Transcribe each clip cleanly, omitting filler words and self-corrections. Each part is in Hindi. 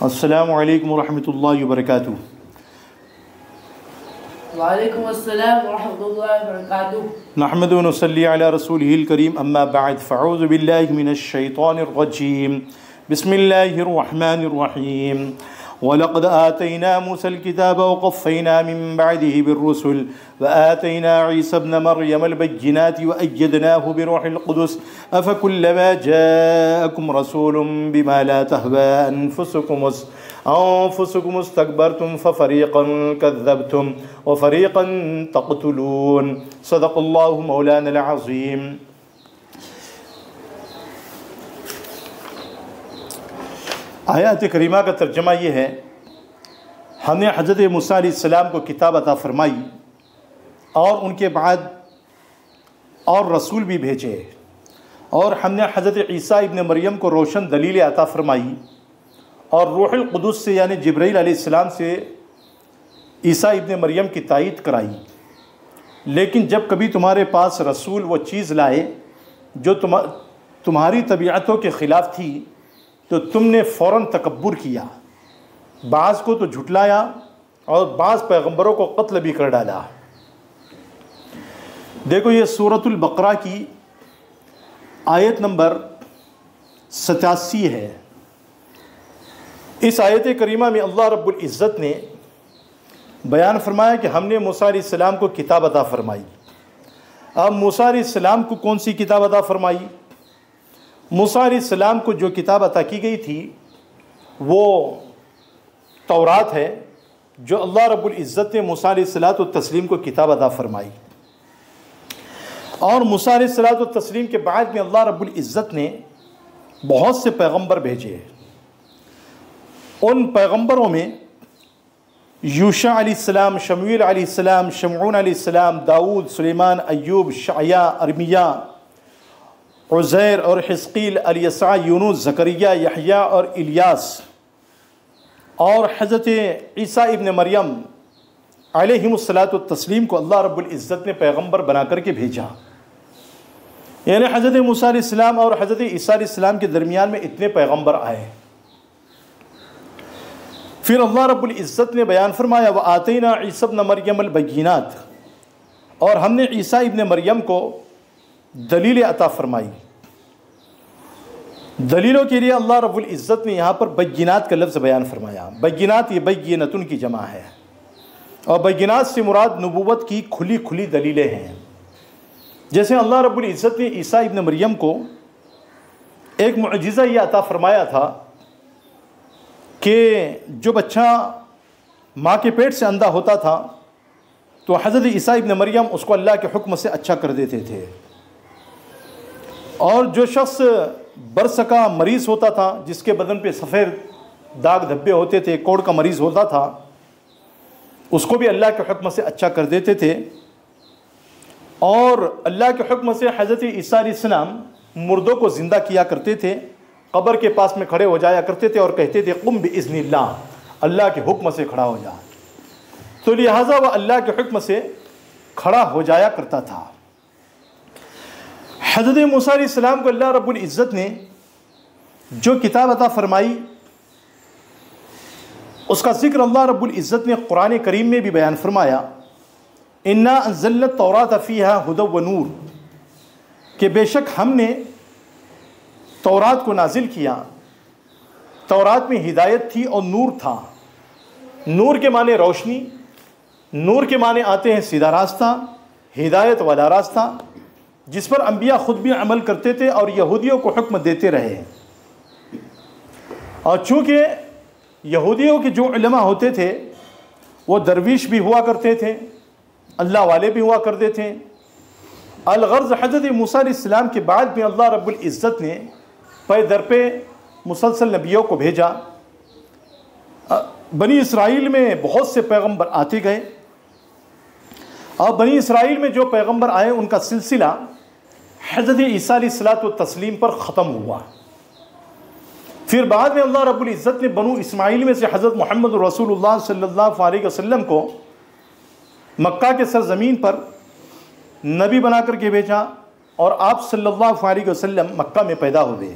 अस्सलामु अलैकुम वरहमतुल्लाहि वबरकातुहू। वालेकुम अस्सलाम वरहमतुल्लाहि वबरकातुहू। नहमदु व नसल्ली अला रसूलिहिल करीम, अम्मा बअद, फ़अऊज़ु बिल्लाहि मिनश शैतानिर रजीम, बिस्मिल्लाहिर रहमानिर रहीम। वलक़द आतैना मूसल किताब व क़फ़्फ़ैना मिन बअदिही बिर्रुसुल व आतैना ईसा इब्न मर्यमल बय्यिनाति व अय्यदनाहु बिरूहिल क़ुदुस अफ़कुल्लमा जाअकुम रसूलुम बिमा ला तहवा अनफुसुकुम इस्तकबरतुम फ़फ़रीक़न कज़्ज़बतुम व फ़रीक़न तक़्तुलून। सदक़ल्लाहु मौलानल अज़ीम। आयत करीमा का तर्जमा ये है, हमने हज़रत मूसा अलैहिस्सलाम को किताब अता फ़रमाई और उनके बाद और रसूल भी भेजे, और हमने हज़रत ईसा इब्न मरियम को रोशन दलील अता फ़रमाई और रूहुल क़ुदुस से यानी जिब्राईल अलैहिस्सलाम से ईसा इब्न मरियम की तायीद कराई। लेकिन जब कभी तुम्हारे पास रसूल वो चीज़ लाए जो तुम्हारी तबीयतों के ख़िलाफ़ थी तो तुमने फ़ौरन तकब्बुर किया, बाज़ को तो झुटलाया और बाज़ पैगंबरों को कत्ल भी कर डाला। देखो, ये सूरतुल बकरा की आयत नंबर 87 है। इस आयत करीमा में अल्लाह रब्बुल इज़्ज़त ने बयान फरमाया कि हमने मूसा अलैहिस्सलाम को किताब अता फ़रमाई। अब मूसा अलैहिस्सलाम को कौन सी किताब अता फ़रमाई? मूसा अलैहिस्सलाम को जो किताब अता की गई थी वो तौरात है, जो अल्लाह रब्बुल इज़्ज़त ने मूसा अलैहिस्सलातु तस्लीम को किताब अता फ़रमाई। और मूसा अलैहिस्सलातु तस्लीम के बाद में अल्लाह रब्बुल इज़्ज़त ने बहुत से पैगंबर भेजे। उन पैगंबरों में यूशा अलैहिस्सलाम, शमूएल अलैहिस्सलाम, शमऊन अलैहिस्सलाम, दाऊद, सुलेमान, अय्यूब, शाया, अरमिया, उज़ैर और हिस्कील, अलियसा, यूनुस, ज़करिया, यहया और इलियास, और हज़रत ईसा इब्न मरियम अलैहिमुस्सलातु तस्लीम को अल्लाह रब्बुल इज़्ज़त ने पैगंबर बना करके भेजा। यानी हज़रत मूसा अलैहिस्सलाम और हज़रत ईसा अलैहिस्सलाम के दरमियान में इतने पैगंबर आए। फिर अल्लाह रब्बुल इज़्ज़त ने बयान फरमाया, व आतैना ईसा इब्न मरियमल बय्यिनात, और हमने ईसा इब्न मरियम को दलील अता फ़रमाई। दलीलों के लिए अल्लाह रब्बुल इज़्ज़त ने यहाँ पर बय्यिनात का लफ्ज़ बयान फरमाया। बय्यिनात ये बय्यिनतुन की जमा है, और बय्यिनात से मुराद नबूवत की खुली खुली दलीलें हैं। जैसे अल्लाह रब्बुल इज़्ज़त ने ईसा इब्न मरियम को एक मुअजिज़ा ये अता फ़रमाया था कि जो बच्चा माँ के पेट से अंधा होता था तो हज़रत ईसा इब्न मरियम उसको अल्लाह के हुक्म से अच्छा कर देते थे, और जो शख्स बरस का मरीज़ होता था, जिसके बदन पे सफ़ेद दाग धब्बे होते थे, कोढ़ का मरीज़ होता था, उसको भी अल्लाह के हुक्म से अच्छा कर देते थे। और अल्लाह के हुक्म से हज़रत ईसा अलैहिस्सलाम मुर्दों को ज़िंदा किया करते थे, कब्र के पास में खड़े हो जाया करते थे और कहते थे कुम बिइज़्निल्लाह, अल्लाह के हुक्म से खड़ा हो जा। तो लिहाजा वह अल्लाह के हुक्म से खड़ा हो जाया करता था। हज़रत मूसा अलैहिस्सलाम को अल्लाह रब्बुल इज़्ज़त ने जो किताब अता फ़रमाई उसका ज़िक्र अल्लाह रब्बुल इज़्ज़त ने कुरान करीम में भी बयान फरमाया, इन्ना अंज़लना तौरात फ़ीहा हुदन व नूर, कि बेशक हमने तौरात को नाजिल किया। तौरात में हिदायत थी और नूर था। नूर के माने रोशनी, नूर के माने आते हैं सीधा रास्ता, हिदायत वाला रास्ता, जिस पर अंबिया ख़ुद भी अमल करते थे और यहूदियों को हुक्म देते रहे। और चूँकि यहूदियों के जो उलमा होते थे वो दरवीश भी हुआ करते थे, अल्लाह वाले भी हुआ करते थे। अलगर्ज़ हज़रत मूसा अलैहिस्सलाम के बाद में अल्लाह रब्बुल इज़्ज़त ने पे दर पे मुसलसल नबियों को भेजा। बनी इसराइल में बहुत से पैगंबर आते गए, और बनी इसराइल में जो पैगंबर आए उनका सिलसिला हज़रत ईसा अलैहिस्सलातु तस्लीम पर ख़त्म हुआ। फिर बाद में अल्लाह रब्बुल इज़्ज़त ने बनु इस्माइल में से हज़रत मोहम्मद रसूलुल्लाह सल्लल्लाहु अलैहि वसल्लम को मक्का के सरज़मीन पर नबी बना करके भेजा, और आप सल्लल्लाहु अलैहि वसल्लम मक्का में पैदा हुए।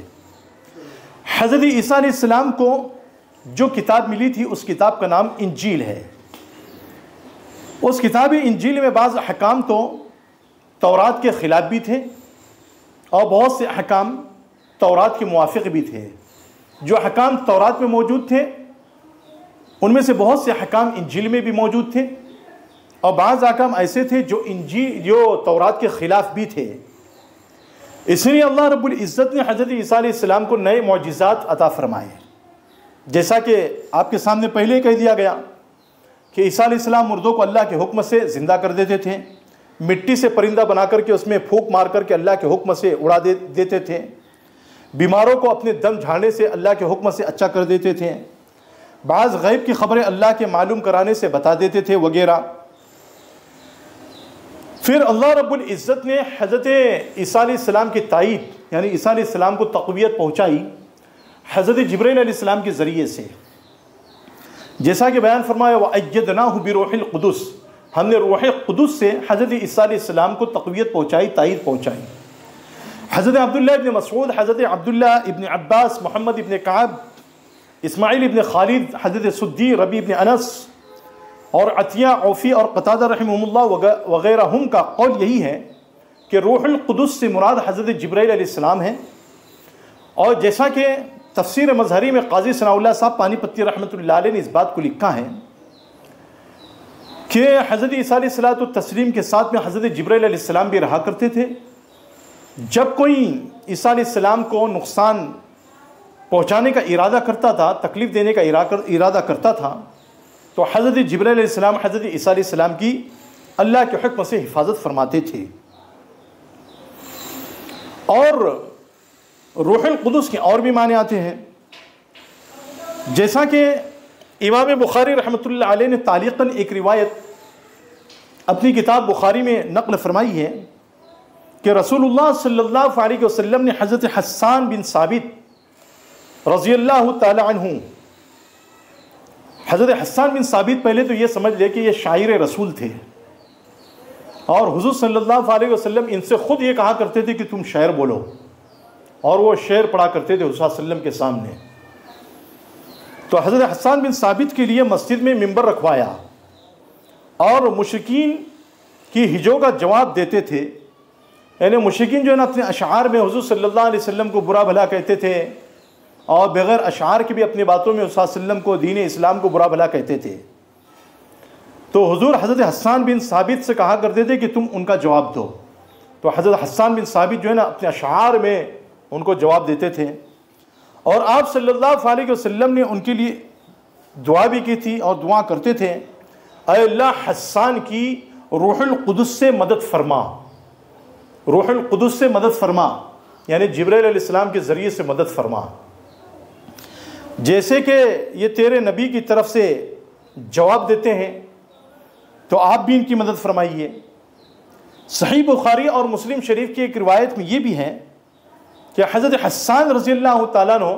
हज़रत ईसा अलैहिस्सलाम को जो किताब मिली थी उस किताब का नाम इंजील है। उस किताब इंजील में बाज़ अहकाम तो तौरात के ख़िलाफ़ भी थे और बहुत से अहकाम तौरात के मुवाफ़िक़ भी थे। जो अहकाम तौरात में मौजूद थे उनमें से बहुत से अहकाम इंजील में भी मौजूद थे और बाज़ अहकाम ऐसे थे जो तौरात के ख़िलाफ़ भी थे। इसलिए अल्लाह रब्बुल इज़्ज़त ने हज़रत ईसा अलैहिस्सलाम को नए मौजिज़ात अता फ़रमाए। जैसा कि आपके सामने पहले कह दिया गया कि ईसा अलैहिस्सलाम मुर्दों को अल्लाह के हुक्म से ज़िंदा कर देते थे, मिट्टी से परिंदा बना करके उसमें फूंक मार करके अल्लाह के हुक्म से उड़ा देते थे, बीमारों को अपने दम झाड़ने से अल्लाह के हुक्म से अच्छा कर देते थे, बाज़ गैब की ख़बरें अल्लाह के मालूम कराने से बता देते थे वगैरह। फिर अल्लाह रब्बुल इज़्ज़त ने हज़रत ईसा अलैहिस्सलाम की तायीद यानी ईसा अलैहिस्सलाम को तक़वियत पहुँचाई हज़रत जिब्रील अलैहिस्सलाम के ज़रिए से। जैसा कि बयान फरमाया वअय्यदनाहु बिरूहिल क़ुदुस, हमने रूह क़ुदुस से हज़रत ईसा अलैहिस्सलाम को तक़वियत पहुँचाई, तायीद पहुँचाई। हज़रत अब्दुल्लाह इब्न मसऊद, हज़रत अब्दुल्लाह इब्न अब्बास, मोहम्मद इब्न काब, इस्माइल इब्न खालिद, हज़रत सुद्दी, रबी इब्न अनस और अतिया, औफ़ी और क़तादा रहमहुमुल्लाह वग़ैरहुम का कौल यही है कि रूहुल क़ुदुस से मुराद हज़रत जिब्रील अलैहिस्सलाम है। और जैसा कि तफ़सीर मज़हरी में क़ाज़ी सनाउल्लाह साहब पानीपत्ती रहमतुल्लाह अलैह ने इस बात को लिखा है कि हज़रत ईसा अलैहिस्सलातु तस्लीम के साथ में हज़रत जिब्रील अलैहिस्सलाम भी रहा करते थे। जब कोई ईसा अलैहिस्सलाम को नुकसान पहुँचाने का इरादा करता था, तकलीफ़ देने का इरादा करता था, तो हज़रत जिब्रील अलैहिस्सलाम हज़रत ईसा अलैहिस्सलाम की अल्लाह के हुक्म से हिफाजत फरमाते थे। और रूहुल क़ुदुस के और भी माने आते हैं। जैसा कि इमाम बुखारी रहमतुल्लाह अलैह ने तालीक़न एक रिवायत अपनी किताब बुखारी में नक़ल फरमाई है कि रसूलुल्लाह सल्लल्लाहु अलैहि वसल्लम ने हज़रत हस्सान बिन साबित रज़ियल्लाहु ताला अन्हु, हज़रत हस्सान बिन साबित पहले तो ये समझ ले कि ये शायर रसूल थे और हुज़ूर सल्लल्लाहु अलैहि वसल्लम इनसे ख़ुद ये कहा करते थे कि तुम शायर बोलो, और वो शेर पढ़ा करते थे हुज़ूर सल्लम के सामने। तो हज़रत हस्सान बिन साबित के लिए मस्जिद में मिंबर रखवाया और मुशरिकीन की हिजों का जवाब देते थे। यानी मुशरिकीन जो है ना अपने अशार में हुज़ूर सल्लल्लाहु अलैहि वसल्लम को बुरा भला कहते थे और बग़ैर अशार के भी अपनी बातों में हुज़ूर सल्लम को, दीन इस्लाम को बुरा भला कहते थे। तो हुज़ूर हज़रत हस्सान बिन साबित से कहा करते थे कि तुम उनका जवाब दो। तो हज़रत हस्सान बिन साबित जो है ना अपने अशार में उनको जवाब देते थे और आप सल्लल्लाहु अलैहि वसल्लम ने उनके लिए दुआ भी की थी और दुआ करते थे, ऐ अल्लाह हस्सान की रूहुल क़ुदुस से मदद फरमा, रूहुल क़ुदुस से मदद फरमा, यानी जिब्रील अलैहिस्सलाम के ज़रिए से मदद फरमा। जैसे कि ये तेरे नबी की तरफ से जवाब देते हैं तो आप भी इनकी मदद फरमाइए। सही बुखारी और मुस्लिम शरीफ की एक रिवायत में ये भी है कि हज़रत हस्सान रज़ियल्लाहु ताला अन्हु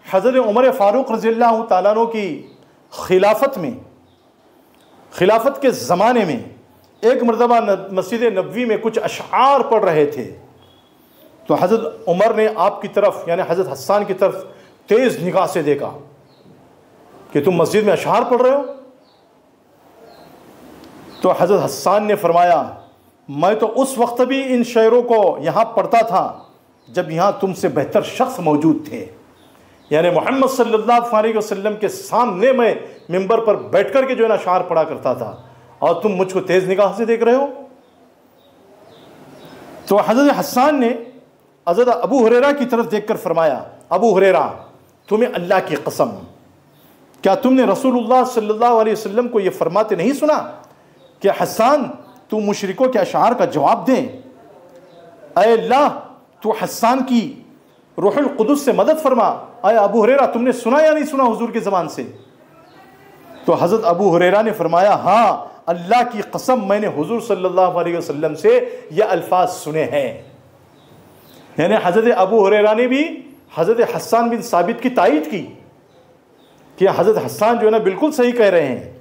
हज़रत उमर फ़ारूक रज़ियल्लाहु ताला अन्हु की खिलाफत के ज़माने में एक मरतबा मस्जिद नबवी में कुछ अशआर पढ़ रहे थे। तो हज़रत उमर ने आपकी तरफ यानी हज़रत हस्सान की तरफ तेज़ निगाह से देखा कि तुम मस्जिद में अशआर पढ़ रहे हो। तो हज़रत हस्सान ने फरमाया, मैं तो उस वक्त भी इन शेरों को यहाँ पढ़ता था जब यहाँ तुमसे बेहतर शख्स मौजूद थे, यानी मोहम्मद सल्लल्लाहु अलैहि वसल्लम के सामने मैं मिंबर पर बैठ कर के जो है ना अशआर पढ़ा करता था और तुम मुझको तेज़ निगाह से देख रहे हो। तो हज़रत हस्सान ने हज़रत अबू हुरैरा की तरफ देखकर फरमाया, अबू हुरैरा तुम्हें अल्लाह की कसम, क्या तुमने रसूलुल्लाह सल्लल्लाहु अलैहि वसल्लम को ये फरमाते नहीं सुना कि हस्सान तू मुशरिकों के अशआर का जवाब दें, ऐ अल्लाह तू हस्सान की रूहुल क़ुदुस से मदद फरमा। आया अबू हुरैरा तुमने सुना या नहीं सुना हुजूर की ज़बान से? तो हज़रत अबू हुरैरा ने फरमाया, हाँ अल्लाह की कसम मैंने हुजूर सल्लल्लाहु अलैहि वसल्लम से ये अल्फाज सुने हैं। यानी हज़रत अबू हुरैरा ने भी हज़रत हस्सान बिन साबित की तायीद की कि हज़रत हस्सान जो है ना बिल्कुल सही कह रहे हैं।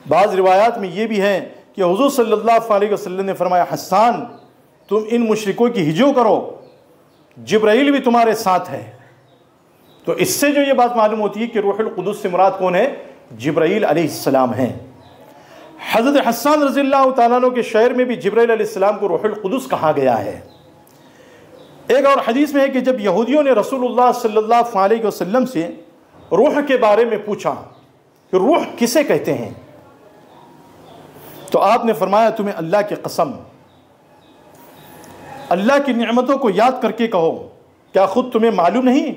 बाज़ रिवायात में ये भी है कि हुजूर सल्लल्लाहु अलैहि वसल्लम ने फरमाया, हस्सान तुम इन मुशरिकों की हिजो करो, जिब्राइल भी तुम्हारे साथ है। तो इससे जो ये बात मालूम होती है कि रूहुल कुदुस से मुराद कौन है? जिब्राईल अलैहिस्सलाम हैं। हज़रत हस्सान रज़ियल्लाहु ताला अन्हु के शहर में भी जिब्राईल अलैहिस्सलाम को रूहुल कुदुस कहा गया है। एक और हदीस में है कि जब यहूदियों ने रसूलुल्लाह सल्लल्लाहु अलैहि वसल्लम से रूह के बारे में पूछा कि रूह किसे कहते हैं, तो आपने फरमाया तुम्हें अल्लाह की कसम, अल्लाह की निअमतों को याद करके कहो, क्या खुद तुम्हें मालूम नहीं?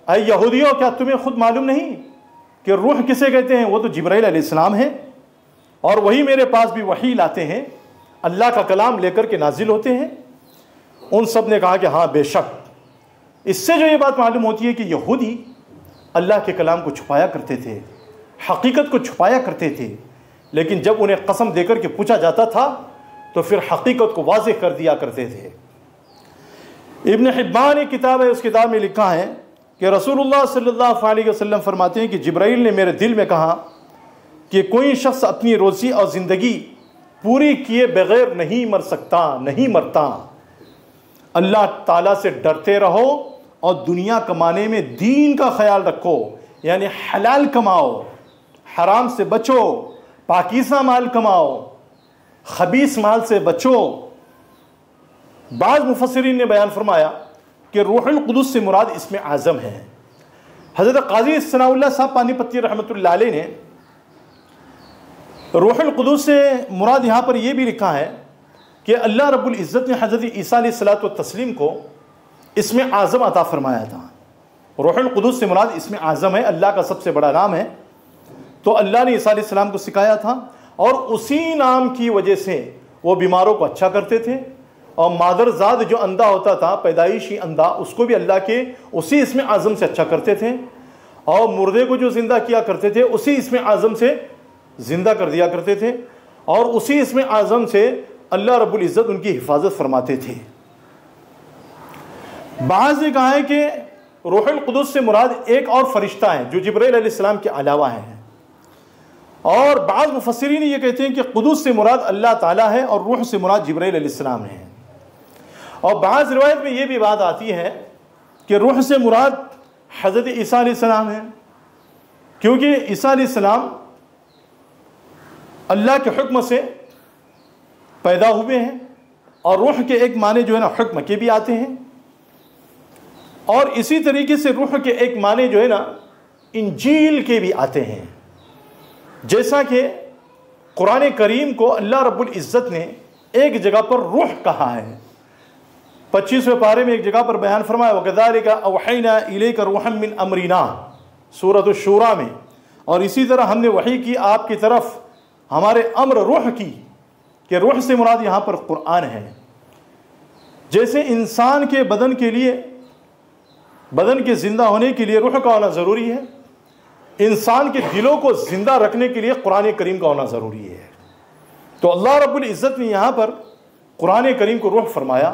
ऐ यहूदियों, क्या तुम्हें खुद मालूम नहीं कि रूह किसे कहते हैं? वो तो जिब्राईल अलैहिस्सलाम है, और वही मेरे पास भी वही लाते हैं, अल्लाह का कलाम लेकर के नाजिल होते हैं। उन सब ने कहा कि हाँ बेशक। इससे जो ये बात मालूम होती है कि यहूदी अल्लाह के कलाम को छुपाया करते थे, हकीकत को छुपाया करते थे, लेकिन जब उन्हें कसम देकर के पूछा जाता था तो फिर हकीकत को वाज़ेह कर दिया करते थे। इब्न हिब्बान एक किताब है, उस किताब में लिखा है कि रसूलुल्लाह सल्लल्लाहु अलैहि वसल्लम फरमाते हैं कि जिब्राईल ने मेरे दिल में कहा कि कोई शख्स अपनी रोज़ी और ज़िंदगी पूरी किए बगैर नहीं मर सकता, नहीं मरता। अल्लाह ताला से डरते रहो और दुनिया कमाने में दीन का ख्याल रखो, यानी हलाल कमाओ, हराम से बचो, पाकीज़ा माल कमाओ, खबीस माल से बचो। बाज़ मुफस्सिरीन ने बयान फरमाया कि रूहुल कुदुस से मुराद इसमें आज़म है। हज़रत क़ाज़ी सनाउल्लाह साहब पानीपत्ती रहमतुल्लाह अलैह ने रूहुल कुदुस से मुराद यहाँ पर यह भी लिखा है कि अल्लाह रब्बुल इज़्ज़त ने हज़रत ईसा अलैहिस्सलातु तस्लीम को इसमें आज़म अता फरमाया था। रूहुल कुदुस से मुराद इसमें आज़म है, अल्लाह का सबसे बड़ा नाम है। तो अल्लाह ने ईसा अलैहिस्सलाम को सिखाया था और उसी नाम की वजह से वो बीमारों को अच्छा करते थे, और मादरजाद जो अंधा होता था, पैदाइशी अंधा, उसको भी अल्लाह के उसी इसमें आज़म से अच्छा करते थे, और मुर्दे को जो ज़िंदा किया करते थे उसी इसमें आज़म से ज़िंदा कर दिया करते थे, और उसी इसमें आज़म से अल्लाह रब्बुल इज़्ज़त उनकी हिफाजत फरमाते थे। बाज़ ने कहा है कि रूहुल कुदुस से मुराद एक और फरिश्ता है जो जिब्राईल अलैहिस्सलाम के अलावा है, और बाज़ मुफस्सिरीन ये कहते हैं कि कुदुस से मुराद अल्लाह ताला है और रूह से मुराद जिब्राईल अलैहिस्सलाम है। और बाज़ रिवायत में ये भी बात आती है कि रूह से मुराद हज़रत ईसा अलैहिस्सलाम है, क्योंकि ईसा अलैहिस्सलाम अल्लाह के हुक्म से पैदा हुए हैं, और रूह के एक माने जो है ना हुक्म के भी आते हैं, और इसी तरीके से रूह के एक माने जो है ना इंजील के भी आते हैं। जैसा कि कुरान करीम को अल्लाह रब्बुल इज़्ज़त ने एक जगह पर रूह कहा है, 25वें पारे में एक जगह पर बयान फरमाया वकज़ालिका अवहैना इलैका रूहम मिन अमरिना, सूरत अश-शूरा में। और इसी तरह हमने वही की आपकी तरफ हमारे अम्र रूह की, कि रूह से मुराद यहाँ पर कुरान है। जैसे इंसान के बदन के लिए, बदन के ज़िंदा होने के लिए रूह का होना ज़रूरी है, इंसान के दिलों को ज़िंदा रखने के लिए कुरान करीम का होना ज़रूरी है। तो अल्लाह रब्बुल इज़्ज़त ने यहाँ पर कुरान करीम को रूह फरमाया।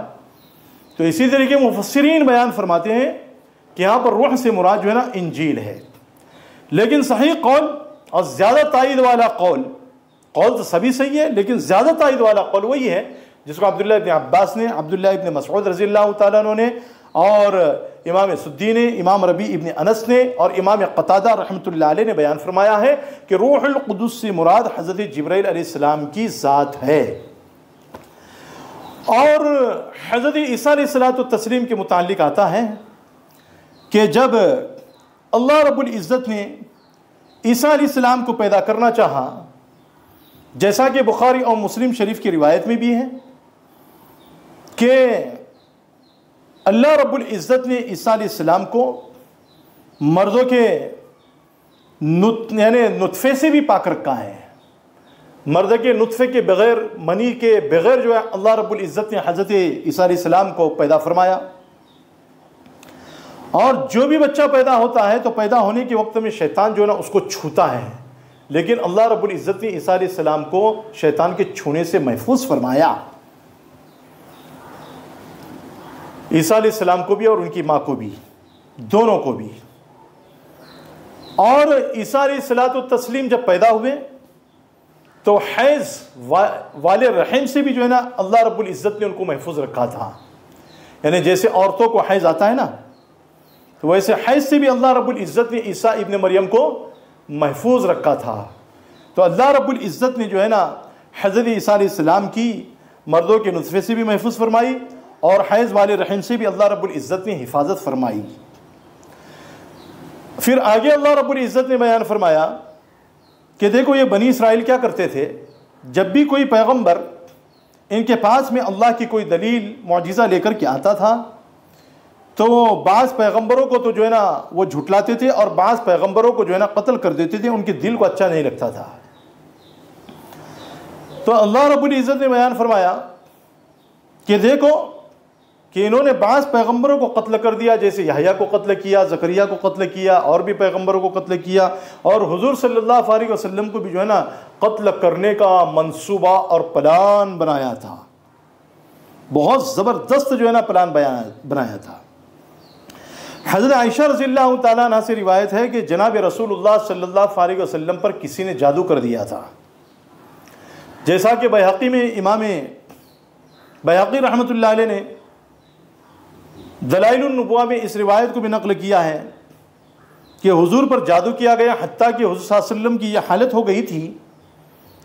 तो इसी तरीके मुफस्सिरीन बयान फरमाते हैं कि यहाँ पर रूह से मुराद जो है ना इंजील है। लेकिन सही कौल और ज़्यादा तायद वाला कौल तो सभी सही है, लेकिन ज़्यादा तायद वाला कौल वही है जिसको अब्दुल्लाह इब्न अब्बास ने, अब्दुल्लाह इब्न मसऊद रज़ियल्लाहु ताला अन्हु ने, और इमाम सुद्दी ने, इमाम रबी इब्न अनस ने और इमाम क़तादा रहमतुल्लाह अलैह ने बयान फरमाया है कि रूहुल कुदुस से मुराद हज़रत जिब्राईल अलैहिस्सलाम की ज़ात है। और हज़रत ईसा अलैहिस्सलातु तस्लीम के मुताल्लिक़ आता है कि जब अल्लाह रब्बुल इज़्ज़त ने ईसा अलैहिस्सलाम को पैदा करना चाहा, जैसा कि बुखारी और मुस्लिम शरीफ की रिवायत में भी है कि अल्लाह रब्बुल इज़्ज़त ने ईसा अलैहिस्सलाम को मर्दों के यानी नुत्फ़े से भी पाक रखा है। मर्द के नुत्फ़े के बग़ैर, मनी के बग़ैर जो है अल्लाह रब्बुल इज़्ज़त ने हज़रत ईसा अलैहिस्सलाम को पैदा फरमाया। और जो भी बच्चा पैदा होता है तो पैदा होने के वक्त में शैतान जो है ना उसको छूता है, लेकिन अल्लाह रब्बुल इज़्ज़त ने ईसा अलैहिस्सलाम को शैतान के छूने से महफूज फरमाया, ईसा अलैहिस्सलाम को भी और उनकी माँ को भी, दोनों को भी। और ईसा अलैहिस्सलातु तस्लीम जब पैदा हुए तो हैज़ वाले रहम से भी जो है ना अल्लाह रब्बुल इज़्ज़त ने उनको महफूज रखा था। यानी जैसे औरतों को हैज़ आता है ना, तो वैसे हैज़ से भी अल्लाह रब्बुल इज़्ज़त ने ईसा इब्न मरियम को महफूज रखा था। तो अल्लाह रब्बुल इज़्ज़त ने जो है ना हज़रत ईसा अलैहिस्सलाम की मर्दों के नुत्फ़े से भी महफूज फरमाई और हैज़ वाले रहम से भी अल्लाह रब्बुल इज़्ज़त ने हिफाजत फरमाई। फिर आगे अल्लाह रब्बुल इज़्ज़त ने बयान फरमाया कि देखो ये बनी इसराइल क्या करते थे, जब भी कोई पैगंबर इनके पास में अल्लाह की कोई दलील मौजिज़ा लेकर के आता था तो बाज़ पैगंबरों को तो जो है ना वो झुटलाते थे और बाज़ पैगंबरों को जो है ना कत्ल कर देते थे, उनके दिल को अच्छा नहीं लगता था। तो अल्लाह रब्बुल इज़्ज़त ने बयान फरमाया कि देखो कि इन्होंने बाज़ पैगंबरों को कत्ल कर दिया, जैसे यहया को कत्ल किया, ज़करिया को कत्ल किया और भी पैगंबरों को कत्ल किया, और हुज़ूर सल्लल्लाहु अलैहि वसल्लम को भी जो है ना कत्ल करने का मंसूबा और प्लान बनाया था। बहुत ज़बरदस्त जो है ना प्लान बनाया था। हज़रत आयशा रज़ियल्लाहु ताला अन्हा से रिवायत है कि जनाब रसूलुल्लाह सल्लल्लाहु अलैहि वसल्लम पर किसी ने जादू कर दिया था। जैसा कि बैहक़ी में इमाम बैहक़ी रहमतुल्लाह अलैह ने दलाइलुन नुबुव्वा में इस रिवायत को भी नक़ल किया है कि हुज़ूर पर जादू किया गया, हत्ता कि हुज़ूर सल्लल्लाहु अलैहि वसल्लम की यह हालत हो गई थी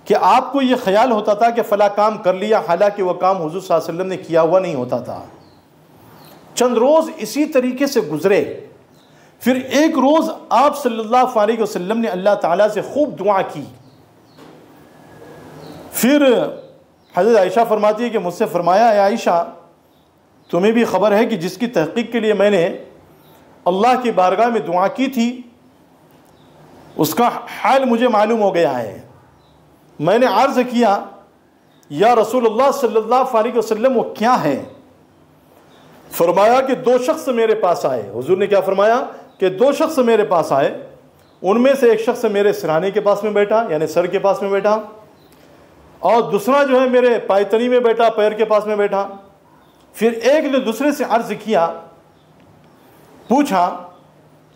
कि आपको ये ख्याल होता था कि फ़ला काम कर लिया, हालांकि वह काम हुज़ूर सल्लल्लाहु अलैहि वसल्लम ने किया हुआ नहीं होता था। चंद रोज़ इसी तरीके से गुज़रे। फिर एक रोज़ आप सल्लल्लाहु अलैहि वसल्लम ने अल्लाह ताला से खूब दुआ की। फिर हज़रत आयशा फरमाती है कि मुझसे फरमाया, ए आयशा तुम्हें भी ख़बर है कि जिसकी तहक़ीक़ के लिए मैंने अल्लाह की बारगाह में दुआ की थी उसका हाल मुझे मालूम हो गया है। मैंने अर्ज़ किया या रसूलुल्लाह सल्लल्लाहु अलैहि वसल्लम वो क्या है? फरमाया कि दो शख्स मेरे पास आए। हुज़ूर ने क्या फरमाया कि दो शख्स मेरे पास आए, उनमें से एक शख्स मेरे सिरहाने के पास में बैठा, यानी सर के पास में बैठा, और दूसरा जो है मेरे पायतनी में बैठा, पैर के पास में बैठा। फिर एक ने दूसरे से अर्ज़ किया, पूछा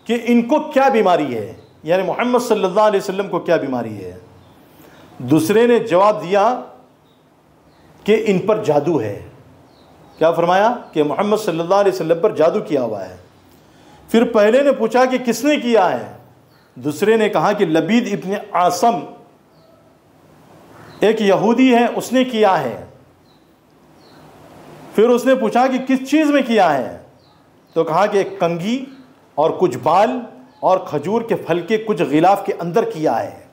कि इनको क्या बीमारी है, यानी मोहम्मद सल्लल्लाहु अलैहि वसल्लम को क्या बीमारी है। दूसरे ने जवाब दिया कि इन पर जादू है। क्या फरमाया कि मोहम्मद सल्लल्लाहु अलैहि वसल्लम पर जादू किया हुआ है। फिर पहले ने पूछा कि किसने किया है। दूसरे ने कहा कि लबीद इब्न आसम एक यहूदी है, उसने किया है। फिर उसने पूछा कि किस चीज़ में किया है, तो कहा कि एक कंघी और कुछ बाल और खजूर के फल के कुछ गिलाफ के अंदर किया है।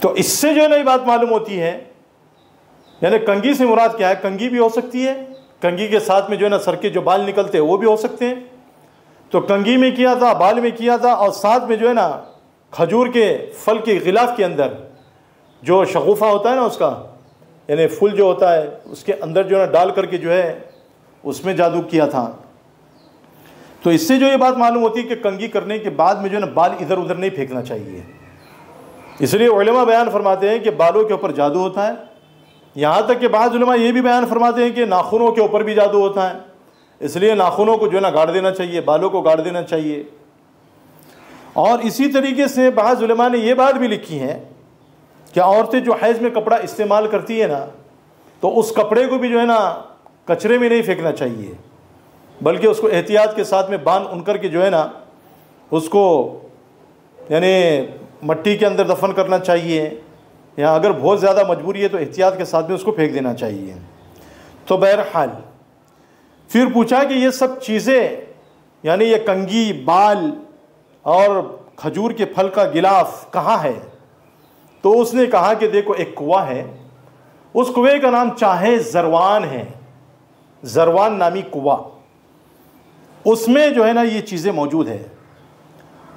तो इससे जो है नई बात मालूम होती है, यानी कंघी से मुराद क्या है? कंघी भी हो सकती है, कंघी के साथ में जो है ना सर के जो बाल निकलते हैं वो भी हो सकते हैं। तो कंघी में किया था, बाल में किया था, और साथ में जो है ना खजूर के फल के गिलाफ के अंदर जो शगुफ़ा होता है ना उसका, यानी फूल जो होता है उसके अंदर जो है ना डाल करके जो है उसमें जादू किया था। तो इससे जो ये बात मालूम होती है कि कंघी करने के बाद में जो है ना बाल इधर उधर नहीं फेंकना चाहिए। इसलिए उलमा बयान फरमाते हैं कि बालों के ऊपर जादू होता है। यहाँ तक कि बाज़ उलमा ये भी बयान फरमाते हैं कि नाखूनों के ऊपर भी जादू होता है, इसलिए नाखूनों को जो है ना गाड़ देना चाहिए, बालों को गाड़ देना चाहिए। और इसी तरीके से बाज़ उलमा ने ये बात भी लिखी है कि औरतें जो हैज़ में कपड़ा इस्तेमाल करती है ना, तो उस कपड़े को भी जो है ना कचरे में नहीं फेंकना चाहिए, बल्कि उसको एहतियात के साथ में बांध उन करके जो है ना उसको यानी मट्टी के अंदर दफन करना चाहिए, या अगर बहुत ज़्यादा मजबूरी है तो एहतियात के साथ में उसको फेंक देना चाहिए। तो बहरहाल फिर पूछा कि ये सब चीज़ें यानी ये कंघी, बाल और खजूर के फल का गिलाफ कहाँ है? तो उसने कहा कि देखो एक कुआं है, उस कुएं का नाम चाहे ज़रवान है, ज़रवान नामी कुआं, उसमें जो है ना ये चीज़ें मौजूद है।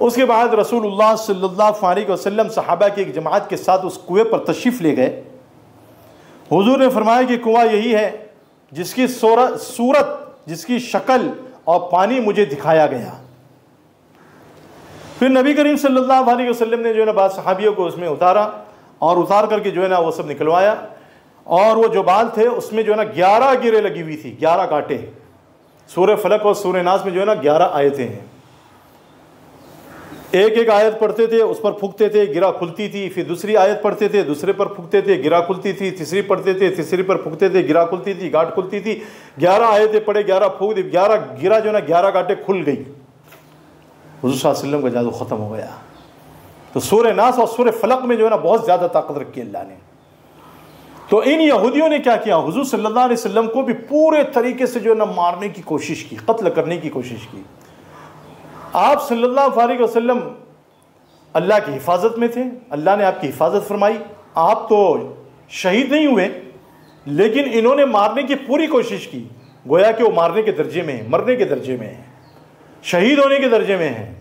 उसके बाद रसूलुल्लाह सल्लल्लाहु अलैहि वसल्लम सहाबा की एक जमात के साथ उस कुएं पर तशरीफ़ ले गए। हुजूर ने फरमाया कि कुआं यही है जिसकी सूरत, जिसकी शक्ल और पानी मुझे दिखाया गया। फिर नबी करीम सल्लल्लाहु अलैहि वसल्लम ने जो है ना बाद सहाबियों को उसमें उतारा और उतार करके जो है ना वो सब निकलवाया, और वो जो बाल थे उसमें जो है ना 11 गिरे लगी हुई थी, 11 कांटे। सूरह फलक और सूरह नास में जो है ना 11 आयतें हैं। एक एक आयत पढ़ते थे, उस पर फूंकते थे, गिरा खुलती थी। फिर दूसरी आयत पढ़ते थे, दूसरे पर फूंकते थे, गिरा खुलती थी। तीसरी पढ़ते थे, तीसरी पर फूंकते थे, गिरा खुलती थी, गांठ खुलती थी। 11 आयतें पढ़े, 11 फूंक दी, 11 गिरा जो ना 11 गांठें खुल गई। हुज़ूर सल्लल्लाहु अलैहि वसल्लम का जादू ख़त्म हो गया। तो सूरह नास और सूरह फलक में जो है ना बहुत ज़्यादा ताकत रखी अल्लाह ने। तो इन यहूदियों ने क्या किया, हुज़ूर सल्लल्लाहु अलैहि वसल्लम को भी पूरे तरीके से जो है ना मारने की कोशिश की, कत्ल करने की कोशिश की। आप सल्लल्लाहु अलैहि वसल्लम अल्लाह की हिफाजत में थे, अल्लाह ने आपकी हिफाजत फरमाई, आप तो शहीद नहीं हुए, लेकिन इन्होंने मारने की पूरी कोशिश की। गोया कि वो मारने के दर्जे में है, मरने के दर्जे में है, शहीद होने के दर्जे में है।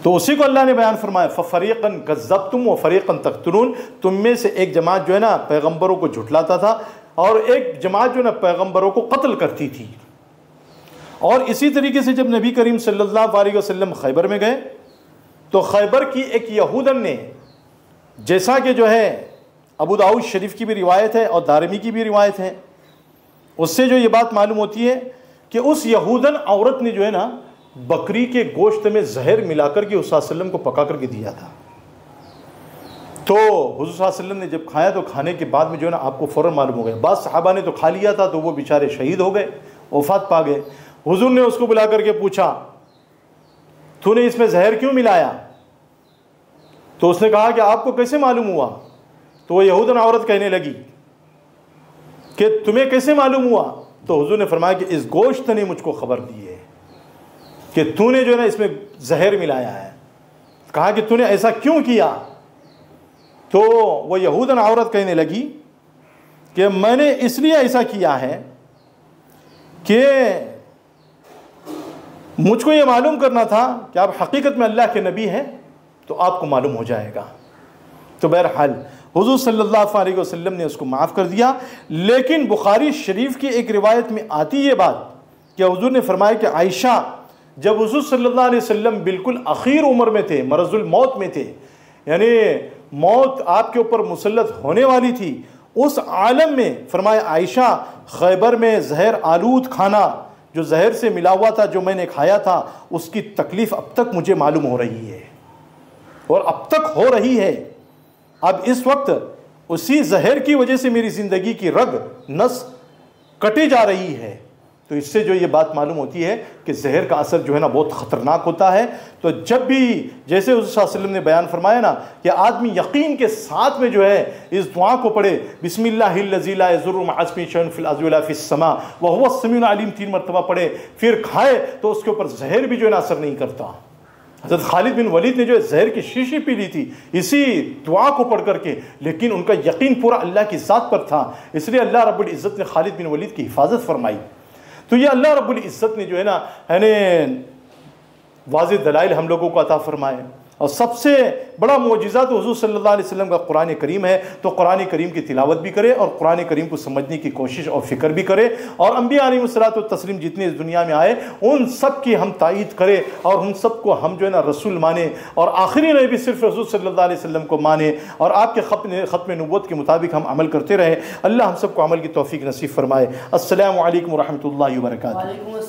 तो उसी को अल्लाह ने बयान फरमाया, फ़रीक़न कज़्ज़बतुम व फ़रीक़न तक़्तुलून। तुम में से एक जमात जो है ना पैगम्बरों को झुठलाता था और एक जमात जो है ना पैगम्बरों को कत्ल करती थी। और इसी तरीके से जब नबी करीम सल्लल्लाहु अलैहि वसल्लम खैबर में गए तो खैबर की एक यहूदन ने, जैसा कि जो है अबू दाऊद शरीफ की भी रिवायत है और दारमी की भी रिवायत है, उससे जो ये बात मालूम होती है कि उस यहूदन औरत ने जो है ना बकरी के गोश्त में जहर मिलाकर के हुज़ूर सल्लल्लाहु अलैहि वसल्लम को पका करके दिया था। तो हुज़ूर सल्लल्लाहु अलैहि वसल्लम ने जब खाया तो खाने के बाद में जो है ना आपको फ़ौरन मालूम हो गया। बाद सहाबा ने तो खा लिया था तो वो बेचारे शहीद हो गए, वफ़ात पा गए। हुज़ूर ने उसको बुला करके पूछा, तूने इसमें जहर क्यों मिलाया? तो उसने कहा कि आपको कैसे मालूम हुआ? तो वो यहूदन औरत कहने लगी कि तुम्हें कैसे मालूम हुआ? तो हुज़ूर ने फरमाया कि इस गोश्त ने मुझको खबर दी है कि तूने जो है ना इसमें जहर मिलाया है। कहा कि तूने ऐसा क्यों किया? तो वो यहूदन औरत कहने लगी कि मैंने इसलिए ऐसा किया है कि मुझको ये मालूम करना था कि आप हकीकत में अल्लाह के नबी हैं, तो आपको मालूम हो जाएगा। तो बहरहाल हुज़ूर सल्लल्लाहु अलैहि वसल्लम ने उसको माफ़ कर दिया। लेकिन बुखारी शरीफ की एक रिवायत में आती ये बात कि हुज़ूर ने फरमाया कि आयशा जब हुज़ूर सल्लल्लाहु अलैहि वसल्लम बिल्कुल आखिर उम्र में थे, मरज़ुल मौत में थे, यानी मौत आपके ऊपर मुसल्लत होने वाली थी, उस आलम में फरमाया आयशा खैबर में जहर आलूद खाना जो जहर से मिला हुआ था, जो मैंने खाया था, उसकी तकलीफ़ अब तक मुझे मालूम हो रही है और अब तक हो रही है। अब इस वक्त उसी जहर की वजह से मेरी ज़िंदगी की रग नस कटी जा रही है। तो इससे जो ये बात मालूम होती है कि जहर का असर जो है ना बहुत ख़तरनाक होता है। तो जब भी जैसे हुज़ूर सल्लल्लाहु अलैहि वसल्लम ने बयान फरमाया ना कि आदमी यकीन के साथ में जो है इस दुआ को पढ़े, बिस्मिल्लाहिल्लज़ी ला यज़ुर्रु मअ इस्मिही शैउन फिल अर्ज़ि वला फिस समा व हुवस समीउल अलीम 3 मरतबा पढ़े, फिर खाए तो उसके ऊपर जहर भी जो है ना असर नहीं करता। हज़रत खालिद बिन वलीद ने जो है जहर की शीशी पी ली थी इसी दुआ को पढ़ करके, लेकिन उनका यकीन पूरा अल्लाह की ज़ात पर था, इसलिए अल्लाह रब्बुल इज़्ज़त ने खालिद बिन वलीद की हिफाजत फरमाई। तो ये अल्लाह रब्बुल इज़्ज़त ने जो है ना वाज़ेह दलाइल हम लोगों को अता फरमाए। और सबसे बड़ा मोजिज़ा तो हुज़ूर सल्लल्लाहु अलैहि वसल्लम का कुरान करीम है। तो कुरान करीम की तिलावत भी करे और कुरान करीम को समझने की कोशिश और फ़िक्र भी करे, और अम्बिया अलैहिमुस्सलातु तस्लीम जितने इस दुनिया में आए उन सब की हम तायीद करें और उन सब को हम जो है ना रसूल माने, और आखिरी नबी सिर्फ रसूल सल्लल्लाहु अलैहि वसल्लम को माने और आपके ख़त्म नबूवत के मुताबिक हम अमल करते रहें। अल्लाह हम सबको अमल की तौफ़ीक नसीब फरमाए। अस्सलामु अलैकुम व रहमतुल्लाहि व बरकातुहू।